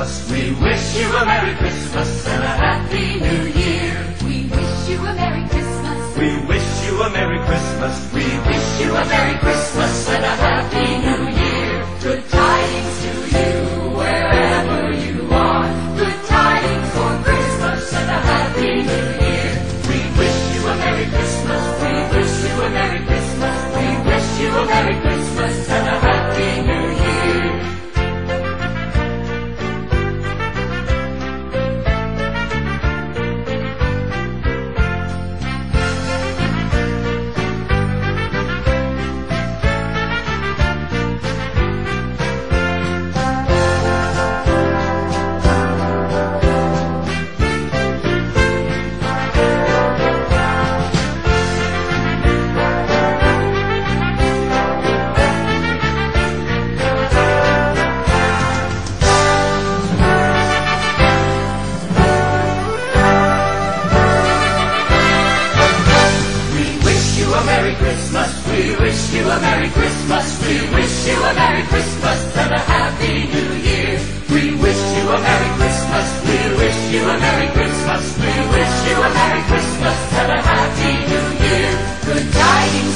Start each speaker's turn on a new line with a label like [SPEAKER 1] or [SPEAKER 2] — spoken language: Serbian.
[SPEAKER 1] Christmas. We wish you a Merry Christmas and a Happy New Year.
[SPEAKER 2] We wish you a Merry Christmas.
[SPEAKER 1] We wish you a Merry Christmas. We wish you a Merry Christmas and a Happy New Year.
[SPEAKER 2] Good tidings to you wherever you are. Good tidings for Christmas and a Happy New Year.
[SPEAKER 1] We wish you a Merry Christmas.
[SPEAKER 2] We wish you a Merry Christmas. We wish you a Merry Christmas and a Happy New Year.
[SPEAKER 1] Merry Christmas, we wish you a Merry Christmas, we wish you a Merry Christmas and a Happy New Year. We wish you a Merry Christmas, we wish you a Merry Christmas, we wish you a Merry Christmas and a Happy New Year.
[SPEAKER 2] Good tidings